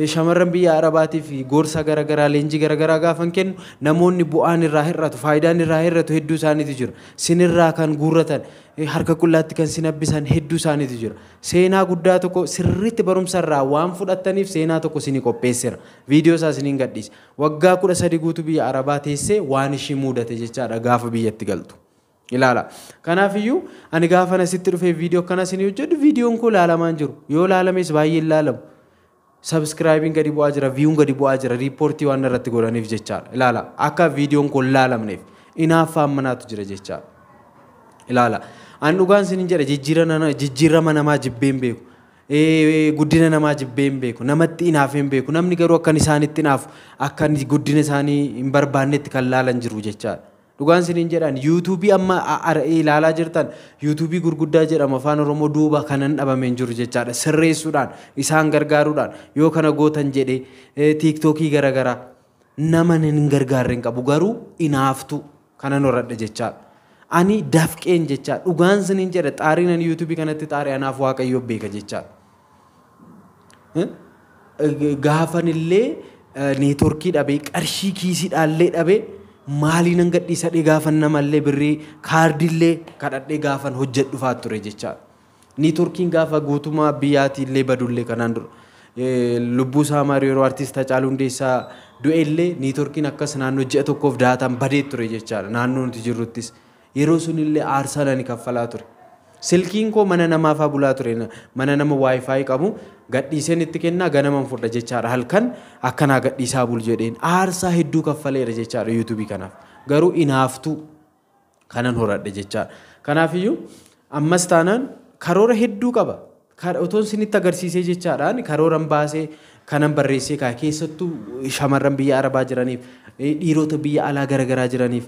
shamarran biyya Arabaatiif gorsa garagaraa leenjii garagaraa gaafan kennu namoonni bu'aan irraa hir'atu faayidaan irraa hir'atu hedduu isaaniitu jira. Sinirraa kan guurratan harka qullaatti kan sinabbisan hedduu isaaniitu jira. Seenaa guddaa tokko sirriitti barumsa irraa waan fudhattaniif seenaa tokko sinii qopheessera. Viidiyoo isaa siniin gadhiisa. Waggaa 13 guutuu biyya Arabaa teessee waan ishii mudate jechaadha gaafa biyyatti galtu. Ilaala. Kanaafiyyuu ani gaafa nasitti dhufee viidiyoo kana sinii hojjedhu viidiyoon kun laalamaan jiru. Yoo laalames baay'ee laalamu. Subscribing gadi bu'aa jira, viewing gadi bu'aa jira, reportii waan irratti godhaniif jechaadha. Ilaala. Akka viidiyoon kun laalamneef inaaffaan manaatu jira jechaadha. Ilaala. An dhugaan sinin jedha jijjiirama namaa jibbeen beeku. Guddina namaa jibbeen beeku. Namatti inaafeen beeku. Namni garuu akkan isaanitti inaafu akkan guddina isaanii hin barbaannetti kan laalan jiru jechaadha. Dhugaan sinin jedhan YouTube amma ilaalaa jirtan YouTube gurguddaa jedhama afaan Oromoo duuba kanan dhabameen jiru jechaadha. Sirreessuudhaan isaan gargaaruudhaan yoo kana gootan jedhee TikTokii garagaraa nama hin gargaarren qabu garuu inaaftu kanan horadha jechaadha. Ani dafqeen jechaadha. Dhugaan sinin jedha xaariin YouTube kanatti xaarii anaaf Waaqayyo beeka jechaadha. Gaafanillee neetworkii dhabee qarshii kiisiidhaallee dhabee maaliin an gadhiisa gaafan namallee birrii kaardillee kadhadhee gaafan hojjedhu faat ture jechaadha. Neetworkiin gaafa guutumaa biyyaatiillee badullee kanaan dura lubbuu isaa yeroo artiist Hacaaluu Hundeessaa du'ellee neetworkiin akkas naannoo ji'a tokkoof daataan badee ture jechaadha. Naannoo nuti jirruttis yeroo sunillee aarsaa ni kaffalaa ture. Silkiin koo mana namaafaa bulaa ture. Mana nama wifi qabu gadhiiseen itti kennaa ganaman fudha jechaadha. Halkan akkanaa gadhiisaa bul jedheen aarsaa hedduu kaffaleera jechaadha YouTube kanaaf. Garuu inaaftuu kanan horadhe jechaadha. Kanaafiyyuu ammas taanaan karoora hedduu qaba. Otoon sinitti agarsiisee jechaadhaan karooran baasee kanan barreessee kaa keessattuu shamarran biyya Arabaa jiraniif dhiirota biyya alaa garagaraa jiraniif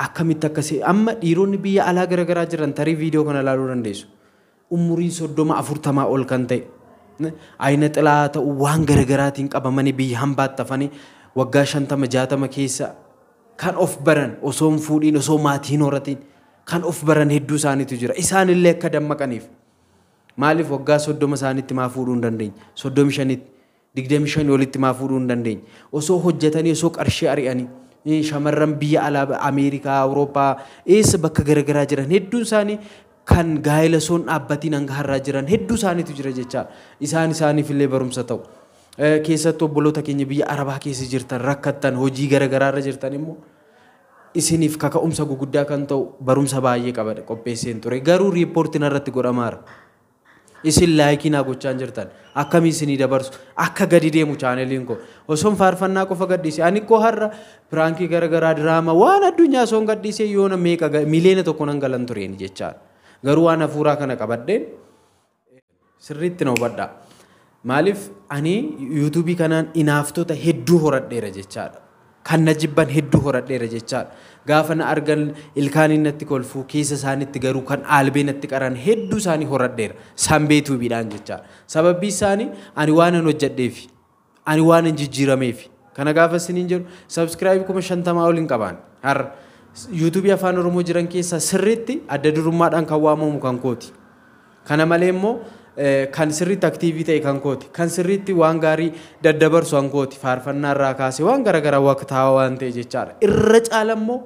akkamitti akkasii amma dhiironni biyya alaa garagaraa jiran tarii viidiyoo kana ilaaluu dandeessu. Umuriin 30-40 ol kan ta'e ayina xilaa ta'u waan garagaraatiin qabamanii biyya hambaatti hafanii waggaa 50-60 keessa kan of baran osoo hin fuudhiin osoo maatiin horatiin kan of baran hedduu isaaniitu jira. Isaanillee akka dammaqaniif maaliif waggaa 30 isaaniitti maa fuudhuu hin dandeenye 35 25 olitti maa fuudhuu hin dandeenye osoo hojjetanii osoo qarshii ari'anii shamarran biyya alaa Ameerikaa Awurooppaa eessa bakka garagaraa jiran hedduun isaanii kan gaa'ela soon dhaabbatiin hanga har'aa jiran hedduu isaaniitu jira jecha isaaniif illee barumsa ta'u. Keessattuu obboloota keenya biyya Arabaa keessa jirtan rakkattan hojii garagaraarra jirtan immoo isiniif kaka'umsa guguddaa kan ta'u barumsa baay'ee qabadha qopheesseen ture garuu riipoortiin irratti godhamaara. Isin laayikii naa gochaan jirtan akkamii isinii dabarsu akka gadi deemu chaaneliin koo osoon faarfannaa qofa gadhiise ani koo har'a piraankii garagaraa diraama waan addunyaa osoon gadhiise yoona meeqa miliyoona tokko nan galan tureen jechaadha. Garuu waan hafuuraa kana qabadheen sirriitti na hubadhaa. Maaliif ani YouTube kanaan inaaftota hedduu horadheera jechaadha. Kan na jibban hedduu horadheera jechaadha. Gaafa na argan ilkaaniin natti kolfuu keessa isaaniitti garuu kan aalbee natti qaran hedduu isaanii horadheera. Sambeetuu biidhaan jechaadha. Sababbii isaanii ani waan hin hojjedheef ani waan hin jijjiirameef kana gaafa isiniin jedhu subscribe 50 ol hin qaban. Har'a YouTube afaan Oromoo jiran keessaa sirriitti adda durummaadhaan kan waamamu kan kooti. Kana malee immoo kan sirriitti aktiivii ta'e kan kooti. Kan sirriitti waan gaarii daddabarsu kan kooti. Faarfannaa irraa kaasee waan garagaraa waqtaawaa waan ta'e jechaadha. Irra caala immoo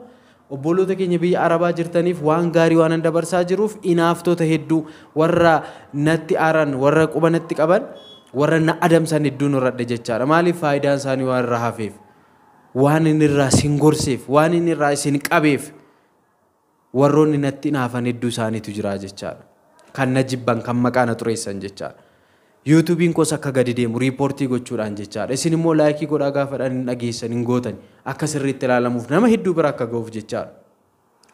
obboloota keenya biyya Arabaa jirtaniif waan gaarii waan dabarsaa jiruuf inaaftota hedduu warra natti aaran warra quba natti qaban warra na adamsan hedduun horadhe jechaadha. Maaliif faayidaan isaanii waan irraa hafeef waan inni irraa sin gorseef waan inni irraa isin qabeef warroonni natti naafan hedduu isaaniitu jira jechaadha. Kan na jibban kan maqaa na xureessan jechaadha. YouTubein koos akka gadi deemu riipoortii gochuudhaan jechaadha. Isin immoo laayikii godhaa gaafaadhaan hin dhageessan hin gootan akka sirriitti ilaalamuuf nama hedduu bira akka ga'uuf jechaadha.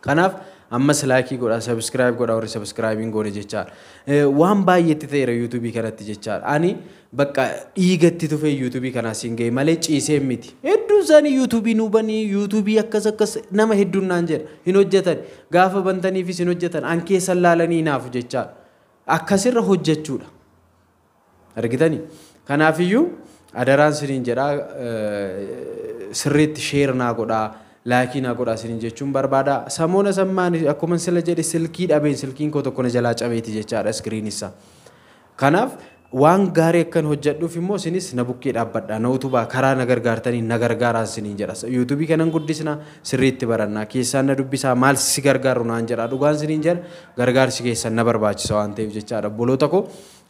Kanaaf ammas laayikii godhaa subscribe godhaa warri subscribing goone jechaadha. Waan baay'eetti ta'eera YouTube kanatti jechaadha. Ani bakka dhiigatti tufee YouTube kanaas hin ga'e malee ciisee miti. Hedduun isaanii YouTube nuubanii YouTube akkas nama hedduun naan jedha hin hojjetan gaafa bantaniifis hin hojjetan an keessan laalanii naafu jechaadha. Akkasirra hojjechuudha. Argitanii kanaafiyyuu adaraan siniin jedhaa sirriitti sheer naa godhaa laayikii naa godhaa siniin jechuun barbaada. Samoona sammaan akkuma sila jedhe silkii dhabeen silkiin koo tokko na jalaa cabeeti jechaadha iskiriin isaa. Kanaaf waan gaarii akkan hojjedhuuf immoo isinis na bukkee dhaabbadha na utubaa karaa na gargaartanii na gargaaraan isiniin jedha YouTube kanan guddisna sirriitti barannaa keessaan na dubbisaa maal si gargaaru naan jedha dhugaan isiniin jedha gargaarsi keessan na barbaachisa waan ta'eef jechaadha obboloota koo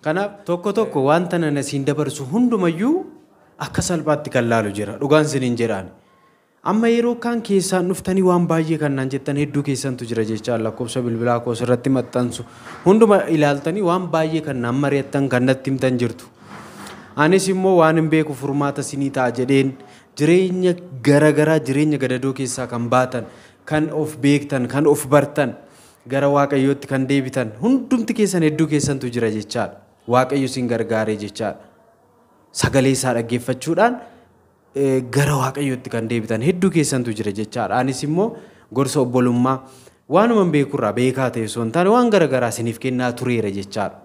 kanaaf tokko wanta nan isiin dabarsu hundumayyuu akka salphaatti kan laalu jira dhugaan isiniin jedhaan amma yeroo kan keessaan dhuftanii waan baay'ee kan naan jettan hedduu keessantu jira jechaa lakkoofsa bilbilaa koo irratti maxxansu hunduma ilaaltanii waan baay'ee kan naan mari'attan kan natti himtan jirtu anis immoo waan hin beeku furmaata sinii ta'a jedheen jireenya garagaraa jireenya gadadoo keessaa kan baatan kan of beektan kan of bartan gara waaqayyootti kan deebitan hundumti keessan hedduu keessantu jira jechaadha waaqayyo sin gargaaree jechaadha sagalee isaa dhaggeeffachuudhaan gara waaqayyootti kan deebitan hedduu keessantu jira jechaadha anis immoo gorsa obbolummaa waanuma beekurraa beekaa ta'e osoo hin taane waan garagaraa isiniif kennaa tureera jechaadha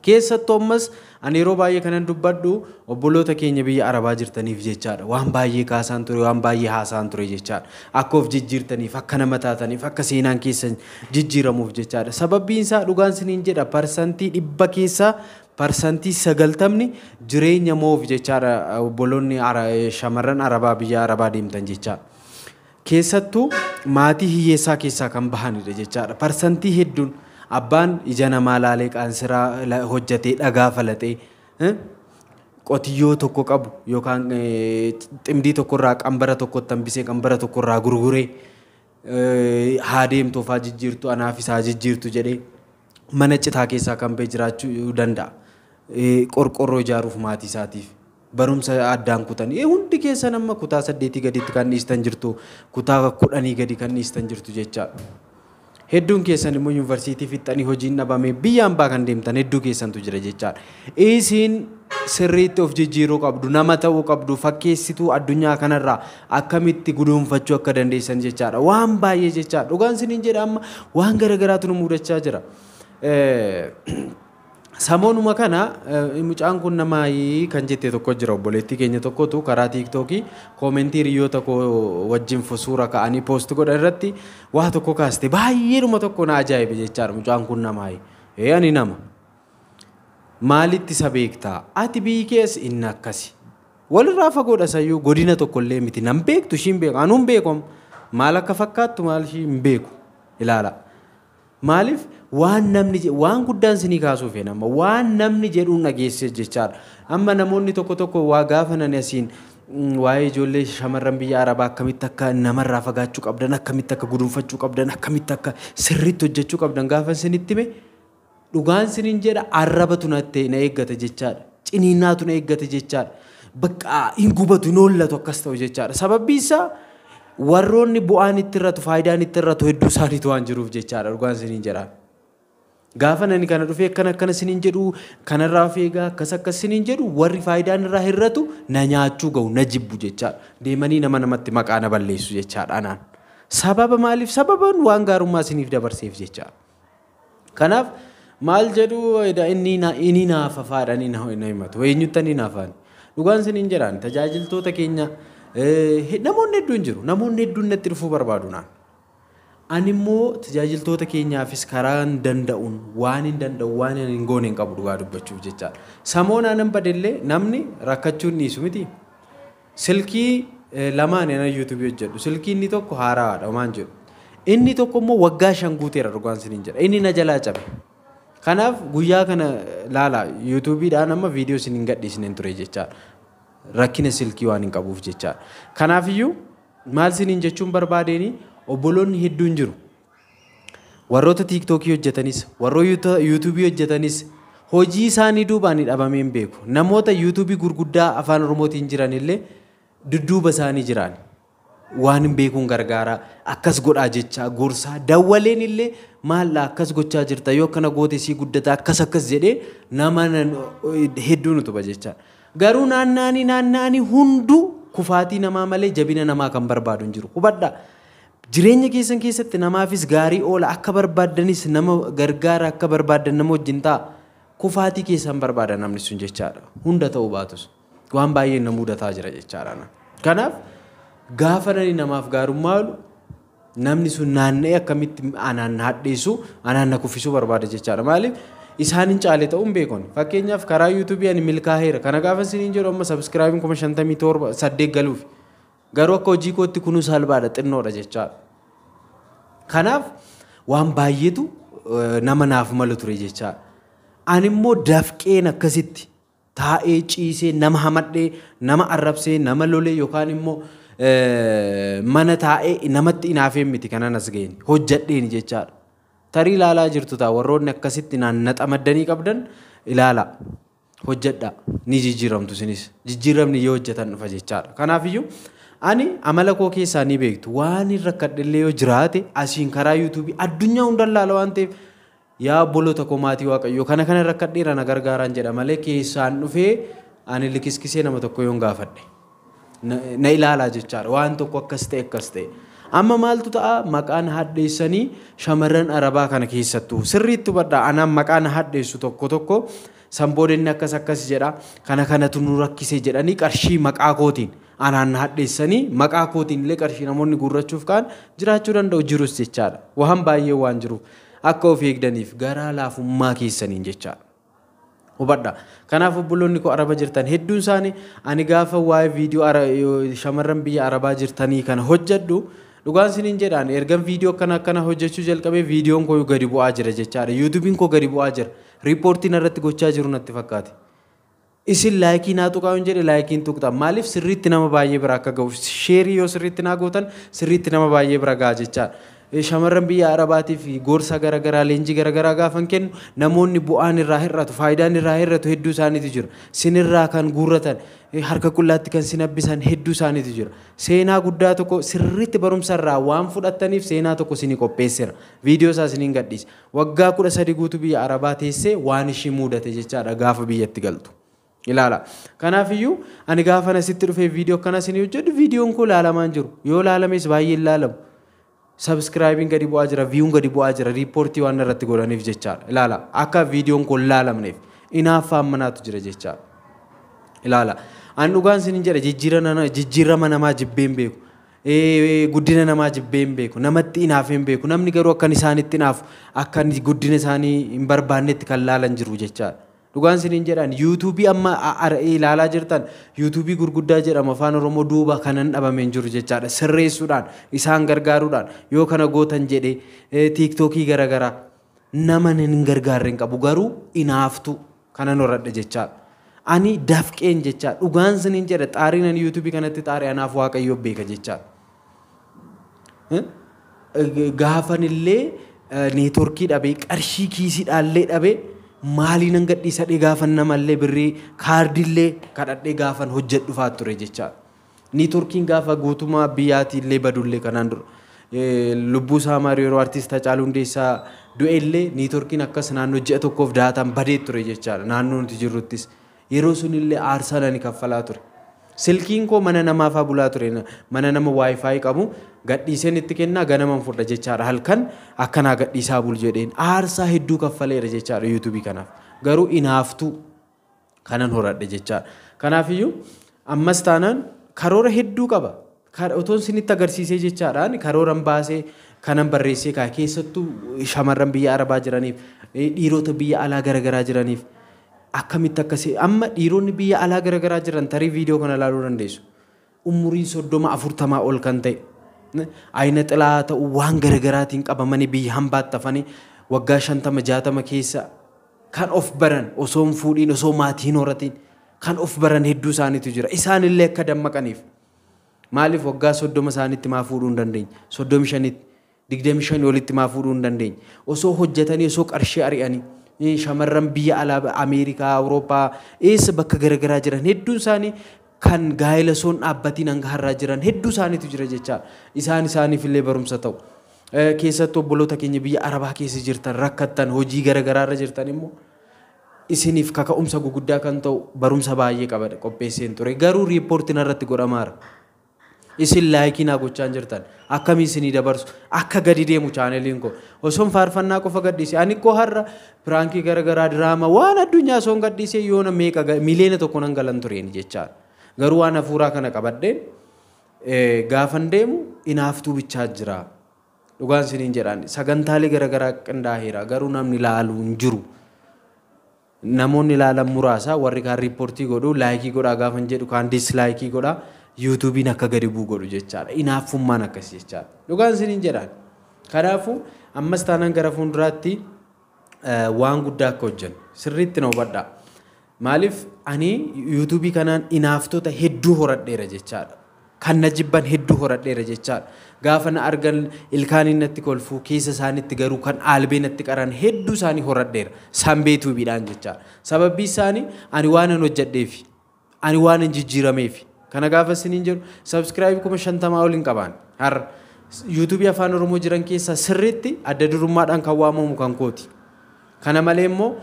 keessattuu ammas ani yeroo baay'ee kanan dubbadhu obboloota keenya biyya arabaa jirtaniif jechaadha waan baay'ee kaasaan ture waan baay'ee haasaan ture jechaadha akka of jijjiirtaniif akka nama taataniif akka seenaan keessan jijjiiramuuf jechaadha sababbiin isaa dhugaan isiniin jedha parsantii 100 keessaa parsantii 90 jireenya moof jechaadha obboloonni shamarran arabaa biyya arabaa deemtan jechaadha keessattuu maatii hiyyeessaa keessaa kan bahanidha jechaadha parsantii hedduun abbaan ija namaa laalee qaansiraa hojjetee dhagaa falatee qotiyyoo tokko qabu yookaan ximdii tokkorraa qambara tokkotti hambisee qambara tokkorraa gurguree haa deemtuuf haa jijjiirtu anaafis haa jijjiirtu jedhee mana citaa keessaa kan ba'e jiraachuu danda'a qorqorroo ijaaruuf maatii isaatiif barumsa addaan kutan hundi keessan amma kutaa 8 gaditti kan dhiistan jirtu kutaa 10 gadi kan dhiistan jirtu jechaadha hedduun keessan immoo yuunivarsiitii fixanii hojiin dhabame biyyaan baa kan deemtan hedduu keessantu jira jechaadha isiin sirriitti of jijjiiruu qabdu nama ta'uu qabdu fakkeessituu addunyaa kanarraa akkamitti guduunfachuu akka dandeessan jechaadha waan baay'ee jechaadha dhugaan isiniin jedha amma waan garagaraatu nu mudachaa jira samoonuma kana mucaan kun namaayii kan jette tokko jira obboleettii keenya tokkotu karaa tiiktookii koomentii hiriyoota koo wajjin suura ka'anii poost godhan irratti waa tokko kaaste baay'eedhuma tokko na ajaa'ibe jechaadha mucaan kun namaayii ani nama maalitti isa beektaa ati biyyi kees inni akkasi walirraa fagoodha sayyuu godina tokkollee miti nan beektu ishiin beeku anuun beekom maal akka fakkaattu maal ishiin beeku ilaala maaliif waan namni waan guddaan sinii kaasuuf nama waan namni jedhuun dhageesse jechaadha amma namoonni tokko waa gaafanan asiin waa'ee ijoollee shamarran biyya arabaa akkamitti akka namarraa fagaachuu qabdan akkamitti akka guduunfachuu qabdan akkamitti akka sirriitti hojjechuu qabdan gaafa isinitti hime dhugaan isiniin jedha arrabatu na eeggata jechaadha ciniinnaatu na eeggata jechaadha bakka hin gubatu hin oollatu akkas ta'u jechaadha sababbi isaa warroonni bu'aan itti irratu faayidaan itti irratu hedduu isaaniitu waan jiruuf jechaadha dhugaan isiniin jedha gaafa nani kana dhufee akkana isiniin jedhu kanarraa feegaa akkas isiniin jedhu warri faayidaan irraa hirratu na nyaachuu ga'u na jibbu jechaadha deemanii namatti maqaa na balleessu jechaadha anaan sababa maaliif sababan waan gaarummaa isiniif dabarseef jechaadha kanaaf maal jedhu inni naafa faadhanii na himatu eenyuttanii naafaan dhugaan isiniin jedhaan tajaajiltoota keenya namoonni hedduun jiru namoonni hedduun natti dhufuu barbaadu naan ani immoo tajaajiltoota keenyaafis karaan danda'uun waan hin danda'u waan hin goone hin qabu dhugaa dubbachuuf jechaadha samoonaa nan badellee namni rakkachuun dhiisu miti silkii lamaan yana yuutuubii hojjedhu silkii inni tokko haaraadha maan jedhu inni tokko immoo waggaa 5 guuteera dhugaan isiniin jedha inni na jalaa cabe kanaaf guyyaa kana laala yuutuubiidhaan amma viidiyoo isiniin gadhiisneen ture jechaadha rakkina silkii waan hin qabuuf jechaadha kanaafiyyuu maal isiniin jechuun barbaadeeni obboloonni hedduun jiru warroota tiiktookii hojjetanis warroota yuutuubii hojjetanis hojii isaanii duubaan dhabamee hin beeku namoota yuutuubii gurguddaa afaan oromootiin jiran illee dudduuba isaanii jiran waan hin beekuun gargaaraa akkas godhaa jechaa gorsaa dawwaleen illee maalla akkas gochaa jirta yoo akkana goote sii guddata akkas jedhee nama hedduun utuba jechaa garuu naannaanii hunduu kufaatii namaa malee jabina namaa kan barbaadu hin jiru hubadhaa jireenya keessan keessatti namaafis gaarii oola akka barbaadanis nama gargaara akka barbaadan nama wajjin ta'a kufaatii keessan barbaada namni sun jechaadha hunda ta'uu baatus waan baay'een na mudataa jira jechaadha kanaaf gaafa namaaf gaarummaa oolu namni sun naanna'ee akkamitti anaan hadheessu anaan na kuffisuu barbaada jechaadha maaliif isaanin caale ta'uun beekon fakkeenyaaf karaa YouTube ani milkaa'eera kana gaafa isiniin jedhu amma subscribe 57 8 galuuf garuu akka hojii kootti kunuu salphaadha xinnoodha jechaadha. Kanaaf waan baay'eetu nama naaf malu ture jechaadha. Ani immoo dafqeen akkasitti taa'ee ciisee nama hamadhee nama arrabsee nama lolee yookaan immoo mana taa'ee namatti inaafee miti kanan as ga'een hojjadheen jechaadha. Tarii ilaalaa jirtu ta'a warroonni akkasitti naannata maddanii qabdan ilaala hojjedha ni jijjiiramtu sinis jijjiiramni yoo hojjetan dhufa jechaadha. Kanaafiyyuu ani amala koo keessaa ni beektu waan irra kadhallee yoo jiraate asiin karaa YouTube addunyaa hundaan laala waan ta'eef yaa obboloota koo maatii waaqayyoo kana irra kadheera na gargaaraan jedha malee keessaan dhufee ani likiskisee nama tokko yoon gaafadhe na ilaalaa jechaadha waan tokko akkas ta'e. Amma maaltu ta'a maqaan hadheessanii shamarran arabaa kana keessattuu sirriitti hubadhaa anaan maqaan hadheessu tokko sanboodinni akkas jedha kanatu nu rakkisee jedhanii qarshii maqaa kootiin anaan hadheessanii maqaa kootiin illee qarshii namoonni guurrachuuf kaan jiraachuu danda'u jirus jechaadha. Waan baay'ee waan jiruuf akka of eegdaniif garaa laafummaa keessaniin jechaadha. Hubadhaa. Kanaaf obboloonni koo araba jirtan hedduun isaanii ani gaafa waa'ee viidiyoo shamarran biyya arabaa jirtanii kana hojjedhu dhugaan siniin jedhaan ergan viidiyoo akkana hojjechuu jalqabee viidiyoon koo gadi bu'aa jira jechaadha. YouTubein koo gadi bu'aa jira. Riippoortiin irratti gochaa jiru natti fakkaate. Isin laayikii naa tuqaa hin jedhe laayikiin tuqxa. Maaliif sirriitti nama baay'ee bira akka ga'u sheerii yoo sirriitti naa gootan sirriitti nama baay'ee bira ga'a jechaadha. Shamarran biyya arabaatiif gorsa garagaraa leenjii garagaraa gaafan kennu namoonni bu'aan irraa hir'atu faayidaan irraa hir'atu hedduu isaaniitu jira. Sinirraa kan guurratan harka qullaatti kan sinabbisan hedduu isaaniitu jira. Seenaa guddaa tokko sirriitti barumsarraa waan fudhattaniif seenaa tokko sinii qopheesseera. Viidiyoo isaa siniin gadhiise. Waggaa 13 guutuu biyya arabaa teessee waan ishii mudate jechaadha gaafa biyyatti galtu. Ilaala. Kanaafiyyuu ani gaafa asitti dhufee viidiyoo akkana sinii hojjedhu viidiyoon koo laalamaan jiru. Yoo laalames baay'ee laalamu. Subscribing gadi bu'aa jira, viewing gadi bu'aa jira, reportii waan irratti godhaniif jechaadha. Ilaala. Akka viidiyoon kun laalamneef inaaffaan manaatu jira jechaadha. Ilaala. An dhugaan sinin jedha jijjiirama namaa jibbeen beeku. Guddina namaa jibbeen beeku. Namatti inaafeen beeku. Namni garuu akkan isaanitti inaafu akkan guddina isaanii hin barbaannetti kan laalan jiru jechaadha. Dhugaan sinin jedhan YouTube amma ilaalaa jirtan YouTube gurguddaa jedhama afaan Oromoo duuba kanan dhabameen jiru jechaadha. Sirreessuudhaan isaan gargaaruudhaan yoo kana gootan jedhee TikTokii garagaraa nama hin gargaarren qabu garuu inaaftu kanan horadha jechaadha. Ani dafqeen jechaadha. Dhugaan sinin jedha xaariin YouTube kanatti xaarii anaaf waaqayyo beeka jechaadha. Gaafanillee neetworkii dhabee qarshii kiisii dhaallee dhabee maaliin an gadhiisa gaafan namallee birrii kaardillee kadhadhee gaafan hojjedhu faat ture jechaadha. Neetworkiin gaafa guutumaa biyyaatiillee badullee kanaan dura lubbuu isaa maarii yeroo artiist Hacaaluu Hundeessaa du'ellee neetworkiin akkas naannoo ji'a tokkoof daataan badee ture jechaadha. Naannoo nuti jirruttis yeroo sunillee aarsaa nani kaffalaa ture. Silkiin koo mana namaafaa bulaa ture mana nama waayifaayi qabu gadhiiseen itti kennaa ganaman fudha jechaadha. Halkan akkanaa gadhiisaa bul jedheen aarsaa hedduu kaffaleera jechaadha YouTube kanaaf. Garuu inaaftuu kanan horadhe jechaadha. Kanaafiyyuu ammas taanaan karoora hedduu qaba. Otoon sinitti agarsiisee jechaadhaan karooran baasee kanan barreessee kaa keessattuu shamarran biyya arabaa jiraniif dhiirota biyya alaa garagaraa jiraniif akkamitti akkasii amma dhiironni biyya alaa garagaraa jiran tarii viidiyoo kana ilaaluu dandeessu. Umuriin 30-40 ol kan ta'e ayina xilaa ta'u waan garagaraatiin qabamanii biyya hambaatti hafanii waggaa 50-60 keessa kan of baran osoo hin fuudhiin osoo maatiin horatiin kan of baran hedduu isaaniitu jira. Isaanillee akka dammaqaniif maaliif waggaa 30 isaaniitti maa fuudhuu hin dandeenye 35 olitti maa fuudhuu hin dandeenye osoo hojjetanii osoo qarshii ari'anii shamarran biyya alaa Ameerikaa Awurooppaa eessa bakka garagaraa jiran hedduun isaanii kan gaa'ela soon dhaabbatiin hanga har'aa jiran hedduu isaaniitu jira jecha isaaniif illee barumsa ta'u. Keessattuu obboloota keenya biyya arabaa keessa jirtan rakkattan hojii garagaraa irra jirtan immoo isiniif kaka'umsa guguddaa kan ta'u barumsa baay'ee qaba qopheesseen ture garuu riippoortiin irratti godhamaara. Isin laayikii naa gochaa jirtan akkamii isinii dabarsu akka gadi deemu chaaneliin koo osoon faarfannaa qofa gadhiise ani koo har'a piraankii garagaraa diraama waan addunyaa soon gadhiise yoona meeqa miliyoona tokko nan galan tureen jechaadha. Garuu waan hafuuraa kana qabadheen gaafan deemu inaaftuu bichaa jira. Dhugaan isiniin jedhaan sagantaalee garagaraa qindaa'eera garuu namni laaluu hin jiru. namoonni ilaalan muraasa warri kaan riippoortii godhu laayikii godhaa gaafan jedhu kaan dislaayikii godhaa yuutuubiin akka gadi bu'u godhu jechaadha. Inaaffummaan akkasii jechaadha. Dhugaan isiniin jedhaan. Kanaafuu ammas taanaan gara fuulduraatti waan guddaa akka hojjennu sirriitti na hubadhaa. Maaliif ani yuutuubii kanaan inaaftota hedduu horadheera jechaadha. Kan na jibban hedduu horadheera jechaadha. Gaafa na argan ilkaaniin natti kolfuu keessa isaaniitti garuu kan aalbee natti qaran hedduu isaanii horadheera. Sanbee tuubiidhaan jechaadha. Sababbii isaanii ani waan hin hojjedheefi ani waan hin jijjiirameefi. Kana gaafa isiniin jedhu subscribe 50,000 ol hin qaban. Har'a yuutuubii afaan Oromoo jiran keessaa sirriitti adda durummaadhaan kan waamamu kan kooti. Kana malee immoo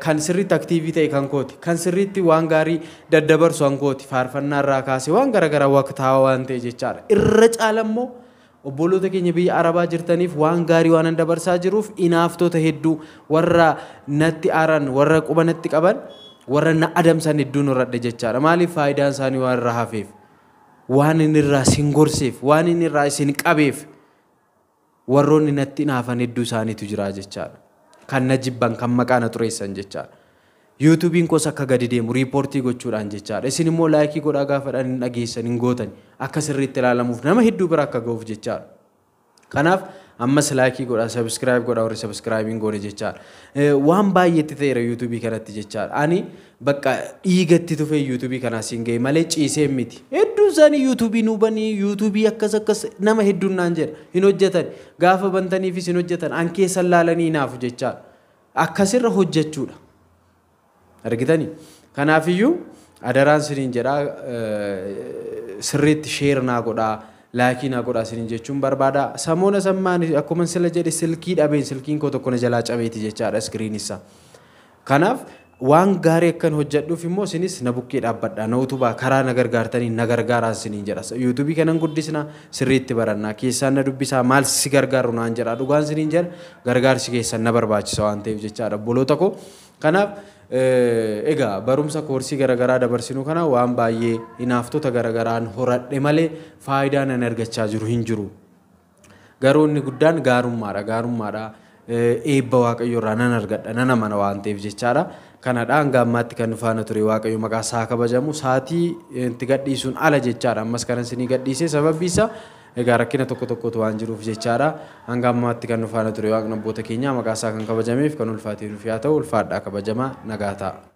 kan sirriitti aktiivii ta'e kan kooti. Kan sirriitti waan gaarii daddabarsu kan kooti. Faarfannaa irraa kaasee waan garaagaraa waqtaawaa waan ta'e jechaadha. Irra caala immoo obboloota keenya biyya Arabaa jirtaniif waan gaarii waan dabarsaa jiruuf inaaftota hedduu warra natti aaran warra quba natti qaban warra na adamsan hedduun horadhe jechaadha. Maaliif faayidaan isaanii waan irraa hafeef waan inni irraa isin gorseef waan inni irraa isin qabeef warroonni natti naafan hedduu isaaniitu jira jechaadha. Kan na jibban kan maqaa na xureessan jechaadha. YouTubein kos akka gadi deemu riippoortii gochuudhaan jechaadha. Isin immoo laayikii godhaa gaafaadhaan hin dhageessan hin gootan akka sirriitti ilaalamuuf nama hedduu bira akka ga'uuf jechaadha. Kanaaf ammas laayikii godhaa subscribe godhaa warri subscribe goone jechaadha. Waan baay'eetti ta'eera YouTubii kanatti jechaadha. Ani bakka dhiigatti tufe YouTubii kanaa siin ga'e malee ciisee miti. Hedduu isaanii YouTubii nuubanii YouTubii akkas nama hedduun naan jedha hin hojjetan gaafa bantaniifis hin hojjetan an keessan laalanii hinaafu jechaadha. Akkasirra hojjechuudha. Argitanii kanaafiyyuu adaraan siniin jedhaa sirriitti sheer naa godhaa laayikii naa godhaa siniin jechuun barbaada. Samoona sammaan akkuma sila jedhe silkii dhabeen silkiin koo tokko na jalaa cabeeti jechaadha iskiriin isaa. Kanaaf waan gaarii akkan hojjedhuuf immoo sinis na bukkee dhaabbadhaa na utubaa karaa na gargaartanii na gargaaraan siniin jedha. YouTubii kanan guddisna sirriitti barannaa keessaan na dubbisaa maal si gargaaru naan jedha. Dhugaan siniin jedha gargaarsi keessan na barbaachisa waan ta'eef jechaadha obboloota koo. Kanaaf egaa barumsa koorsii garagaraa dabarsinu kana waan baay'ee inaaftota garagaraan horadhe malee faayidaan an argachaa jiru hin jiru. Garuu inni guddaan gaarummaadha. Eebba Waaqayyo irraa nan argadha nan amana waan ta'eef jechaadha. Kanadha hanga ammaatti kan faana ture Waaqayyo maqaa isaa kabajamu saatii itti gadhiisuun ala jechaadha. Ammas kanan isinii gadhiisee sababni isaa egaa rakkina tokkotu waan jiruuf jechaadha. Hanga ammaatti kan faana ture Waaqni abboota keenya maqaa isaa kan kabajameef kan ulfaatee nuuf yaa ta'u ulfaadhaa kabajamaa nagaa ta'a.